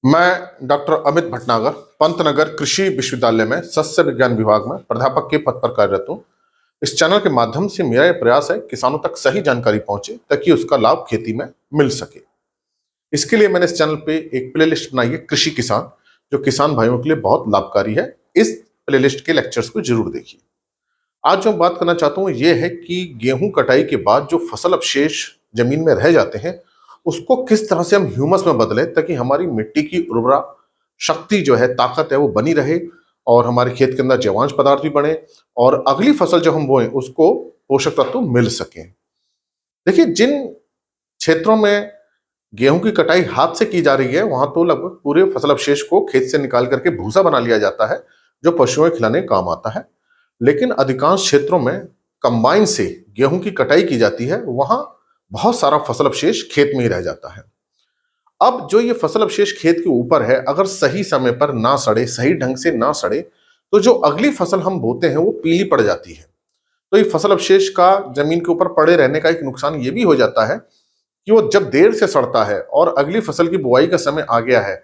मैं डॉक्टर अमित भटनागर पंतनगर कृषि विश्वविद्यालय में सस्य विज्ञान विभाग में प्राध्यापक के पद पर कार्यरत हूँ। इस चैनल के माध्यम से मेरा यह प्रयास है किसानों तक सही जानकारी पहुंचे ताकि उसका लाभ खेती में मिल सके। इसके लिए मैंने इस चैनल पे एक प्लेलिस्ट बनाई है कृषि किसान, जो किसान भाइयों के लिए बहुत लाभकारी है। इस प्लेलिस्ट के लेक्चर्स को जरूर देखिए। आज जो मैं बात करना चाहता हूँ ये है कि गेहूं कटाई के बाद जो फसल अवशेष जमीन में रह जाते हैं उसको किस तरह से हम ह्यूमस में बदलें ताकि हमारी मिट्टी की उर्वरा शक्ति जो है, ताकत है, वो बनी रहे और हमारे खेत के अंदर जीवांश पदार्थ भी बढ़े और अगली फसल जो हम बोएं उसको पोषक तत्व मिल सकें। देखिए, जिन क्षेत्रों में गेहूं की कटाई हाथ से की जा रही है वहां तो लगभग पूरे फसल अवशेष को खेत से निकाल करके भूसा बना लिया जाता है जो पशुओं के खिलाने का काम आता है। लेकिन अधिकांश क्षेत्रों में कंबाइन से गेहूं की कटाई की जाती है, वहां बहुत सारा फसल अवशेष खेत में ही रह जाता है। अब जो ये फसल अवशेष खेत के ऊपर है, अगर सही समय पर ना सड़े, सही ढंग से ना सड़े, तो जो अगली फसल हम बोते हैं वो पीली पड़ जाती है। तो ये फसल अवशेष का जमीन के ऊपर पड़े रहने का एक नुकसान ये भी हो जाता है कि वो जब देर से सड़ता है और अगली फसल की बुआई का समय आ गया है,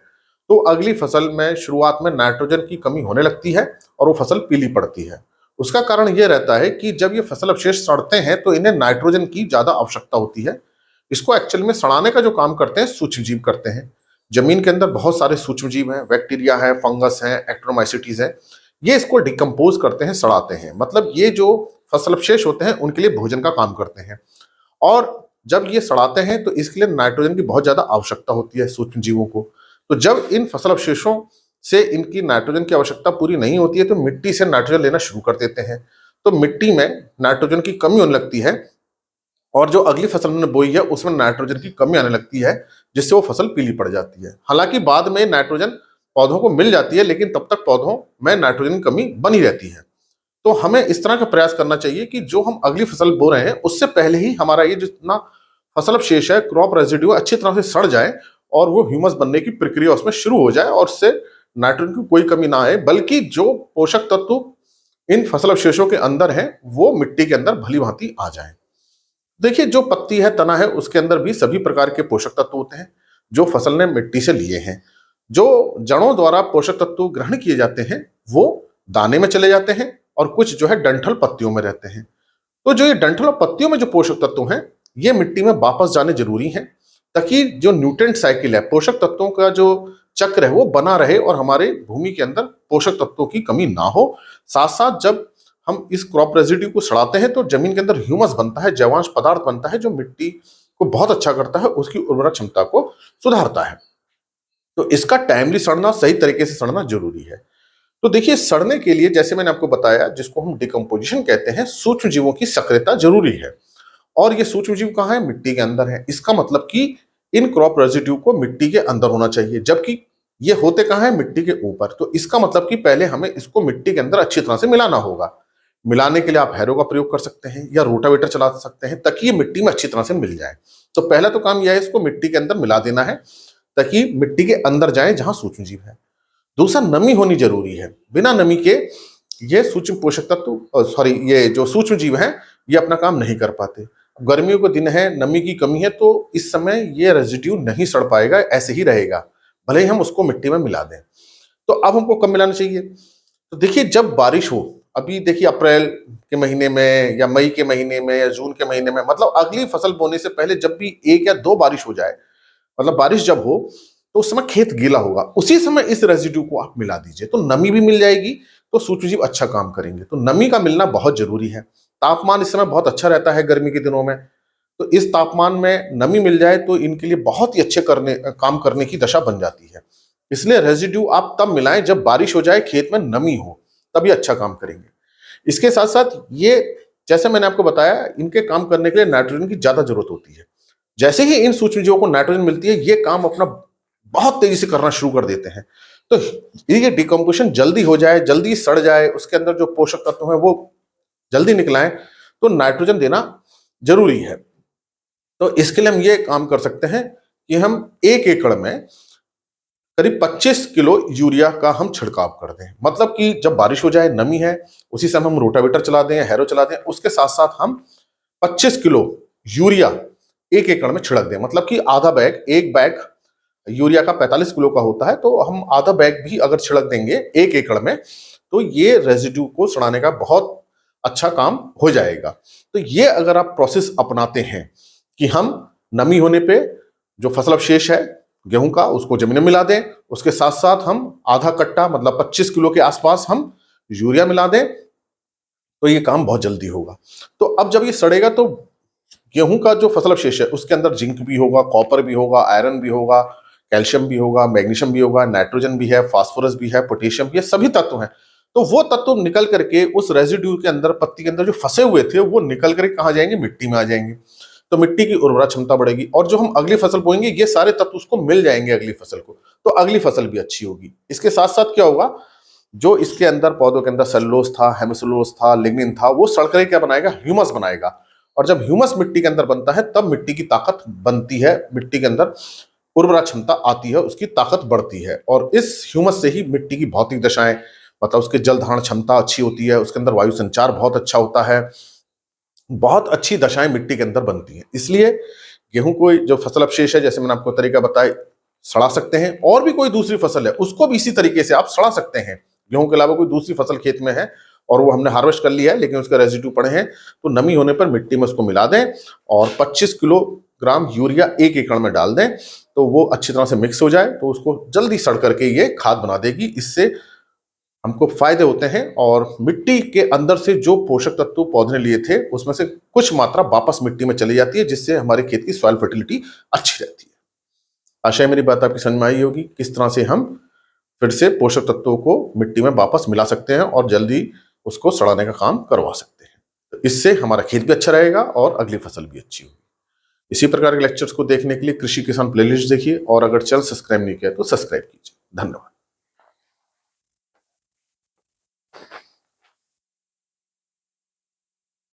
तो अगली फसल में शुरुआत में नाइट्रोजन की कमी होने लगती है और वो फसल पीली पड़ती है। उसका कारण ये रहता है कि जब ये फसल अवशेष सड़ते हैं तो इन्हें नाइट्रोजन की ज्यादा आवश्यकता होती है। इसको एक्चुअल में सड़ाने का जो काम करते हैं सूक्ष्म जीव करते हैं। जमीन के अंदर बहुत सारे सूक्ष्म जीव हैं, बैक्टीरिया है, फंगस है, एक्टोमाइसिटीज है। ये इसको डिकम्पोज करते हैं, सड़ाते हैं। मतलब ये जो फसल अवशेष होते हैं उनके लिए भोजन का काम करते हैं। और जब ये सड़ाते हैं तो इसके लिए नाइट्रोजन की बहुत ज्यादा आवश्यकता होती है सूक्ष्म जीवों को। तो जब इन फसल अवशेषों से इनकी नाइट्रोजन की आवश्यकता पूरी नहीं होती है तो मिट्टी से नाइट्रोजन लेना शुरू कर देते हैं। तो मिट्टी में नाइट्रोजन की कमी होने लगती है और जो अगली फसल उन्होंने बोई है उसमें नाइट्रोजन की कमी आने लगती है, जिससे वो फसल पीली पड़ जाती है। हालांकि बाद में नाइट्रोजन पौधों को मिल जाती है, लेकिन तब तक पौधों में नाइट्रोजन की कमी बनी रहती है। तो हमें इस तरह का प्रयास करना चाहिए कि जो हम अगली फसल बो रहे हैं उससे पहले ही हमारा ये जितना फसल अवशेष है, क्रॉप रेजिड्यू, अच्छी तरह से सड़ जाए और वो ह्यूमस बनने की प्रक्रिया उसमें शुरू हो जाए और उससे नाइट्रोजन की कोई कमी ना आए, बल्कि जो पोषक तत्व इन फसल अवशेषों के अंदर हैं वो मिट्टी के अंदर भली भांति आ जाए। देखिए, जो पत्ती है, तना है, उसके अंदर भी सभी प्रकार के पोषक तत्व होते हैं जो फसल ने मिट्टी से लिए हैं। जो जड़ों द्वारा पोषक तत्व ग्रहण किए जाते हैं वो दाने में चले जाते हैं और कुछ जो है डंठल पत्तियों में रहते हैं। तो जो ये डंठल और पत्तियों में जो पोषक तत्व हैं ये मिट्टी में वापस जाने जरूरी हैं ताकि जो न्यूट्रिएंट साइकिल है, पोषक तत्वों का जो चक्र है, वो बना रहे और हमारे भूमि के अंदर पोषक तत्वों की कमी ना हो। साथ साथ जब हम इस क्रॉप रेजिड्यू को सड़ाते हैं तो जमीन के अंदर ह्यूमस बनता है, जैवांश पदार्थ बनता है जो मिट्टी को बहुत अच्छा करता है, उसकी उर्वरक क्षमता को सुधारता है। तो इसका टाइमली सड़ना, सही तरीके से सड़ना जरूरी है। तो देखिए, सड़ने के लिए जैसे मैंने आपको बताया, जिसको हम डिकम्पोजिशन कहते हैं, सूक्ष्म जीवों की सक्रियता जरूरी है। और ये सूक्ष्म जीव कहाँ है? मिट्टी के अंदर है। इसका मतलब कि इन क्रॉप रेजिड्यू को मिट्टी के अंदर होना चाहिए, जबकि ये होते कहाँ है? मिट्टी के ऊपर। तो इसका मतलब कि पहले हमें इसको मिट्टी के अंदर अच्छी तरह से मिलाना होगा। मिलाने के लिए आप हैरो का प्रयोग कर सकते हैं या रोटावेटर चला सकते हैं ताकि ये मिट्टी में अच्छी तरह से मिल जाए। तो पहला तो काम यह है, इसको मिट्टी के अंदर मिला देना है ताकि मिट्टी के अंदर जाए जहां सूक्ष्म जीव है। दूसरा, नमी होनी जरूरी है। बिना नमी के ये सूक्ष्म पोषक तत्व, ये जो सूक्ष्म जीव हैं ये अपना काम नहीं कर पाते। गर्मियों के दिन है, नमी की कमी है, तो इस समय ये रेजिड्यू नहीं सड़ पाएगा, ऐसे ही रहेगा भले ही हम उसको मिट्टी में मिला दें। तो अब हमको कब मिलाना चाहिए? तो देखिए, जब बारिश हो, अभी देखिए अप्रैल के महीने में या मई के महीने में या जून के महीने में, मतलब अगली फसल बोने से पहले जब भी एक या दो बारिश हो जाए, मतलब बारिश जब हो तो उस समय खेत गीला होगा, उसी समय इस रेजिड्यू को आप मिला दीजिए तो नमी भी मिल जाएगी, तो सूक्ष्मजीव अच्छा काम करेंगे। तो नमी का मिलना बहुत जरूरी है। तापमान इस समय बहुत अच्छा रहता है गर्मी के दिनों में, तो इस तापमान में नमी मिल जाए तो इनके लिए बहुत ही अच्छे काम करने की दशा बन जाती है। इसलिए रेजिड्यू आप तब मिलाएं जब बारिश हो जाए, खेत में नमी हो, तभी अच्छा काम करेंगे। इसके साथ साथ ये, जैसे मैंने आपको बताया, इनके काम करने के लिए नाइट्रोजन की ज्यादा जरूरत होती है। जैसे ही इन सूक्ष्मजीवों को नाइट्रोजन मिलती है, ये काम अपना बहुत तेजी से करना शुरू कर देते हैं। तो ये डिकम्पोजिशन जल्दी हो जाए, जल्दी सड़ जाए, उसके अंदर जो पोषक तत्व है वो जल्दी निकलाएं, तो नाइट्रोजन देना जरूरी है। तो इसके लिए हम ये काम कर सकते हैं कि हम 1 एकड़ में करीब 25 किलो यूरिया का हम छिड़काव कर दें। मतलब कि जब बारिश हो जाए, नमी है, उसी समय हम रोटावेटर चला दें, हैरो चला दें, उसके साथ साथ हम 25 किलो यूरिया 1 एकड़ में छिड़क दें। मतलब कि आधा बैग, एक बैग यूरिया का 45 किलो का होता है, तो हम आधा बैग भी अगर छिड़क देंगे 1 एकड़ में, तो ये रेजिड्यू को सड़ाने का बहुत अच्छा काम हो जाएगा। तो ये अगर आप प्रोसेस अपनाते हैं कि हम नमी होने पे जो फसल अवशेष है गेहूं का उसको जमीन में मिला दें, उसके साथ साथ हम आधा कट्टा मतलब 25 किलो के आसपास हम यूरिया मिला दें, तो ये काम बहुत जल्दी होगा। तो अब जब ये सड़ेगा तो गेहूं का जो फसल अवशेष है उसके अंदर जिंक भी होगा, कॉपर भी होगा, आयरन भी होगा, कैल्शियम भी होगा, मैग्नीशियम भी होगा, नाइट्रोजन भी है, फास्फोरस भी है, पोटेशियम भी है, सभी तत्व हैं। तो वो तत्व निकल करके उस रेजिड्यू के अंदर, पत्ती के अंदर जो फंसे हुए थे, वो निकल करके कहाँ जाएंगे? मिट्टी में आ जाएंगे। तो मिट्टी की उर्वरा क्षमता बढ़ेगी और जो हम अगली फसल बोएंगे ये सारे तत्व उसको मिल जाएंगे अगली फसल को, तो अगली फसल भी अच्छी होगी। इसके साथ साथ क्या होगा, जो इसके अंदर पौधों के अंदर सेलुलोज था, हेमिसुलोज था, लिग्निन था, वो सड़कर क्या बनाएगा? ह्यूमस बनाएगा। और जब ह्यूमस मिट्टी के अंदर बनता है तब मिट्टी की ताकत बनती है, मिट्टी के अंदर उर्वरा क्षमता आती है, उसकी ताकत बढ़ती है। और इस ह्यूमस से ही मिट्टी की भौतिक दशाएं, मतलब उसके जल धारण क्षमता अच्छी होती है, उसके अंदर वायु संचार बहुत अच्छा होता है, बहुत अच्छी दशाएं मिट्टी के अंदर बनती हैं। इसलिए गेहूं को जो फसल अवशेष है, जैसे मैंने आपको तरीका बताया, सड़ा सकते हैं। और भी कोई दूसरी फसल है उसको भी इसी तरीके से आप सड़ा सकते हैं। गेहूं के अलावा कोई दूसरी फसल खेत में है और वो हमने हार्वेस्ट कर लिया है लेकिन उसका रेजिड्यू पड़े हैं, तो नमी होने पर मिट्टी में उसको मिला दें और 25 किलोग्राम यूरिया 1 एकड़ में डाल दें, तो वो अच्छी तरह से मिक्स हो जाए, तो उसको जल्दी सड़ करके ये खाद बना देगी। इससे हमको फायदे होते हैं और मिट्टी के अंदर से जो पोषक तत्व पौधे ने लिए थे उसमें से कुछ मात्रा वापस मिट्टी में चली जाती है, जिससे हमारे खेत की सॉइल फर्टिलिटी अच्छी रहती है। आशा है मेरी बात आपकी समझ में आई होगी, किस तरह से हम फिर से पोषक तत्वों को मिट्टी में वापस मिला सकते हैं और जल्दी उसको सड़ाने का काम करवा सकते हैं। तो इससे हमारा खेत भी अच्छा रहेगा और अगली फसल भी अच्छी होगी। इसी प्रकार के लेक्चर्स को देखने के लिए कृषि किसान प्लेलिस्ट देखिए और अगर चैनल सब्सक्राइब नहीं किया तो सब्सक्राइब कीजिए। धन्यवाद।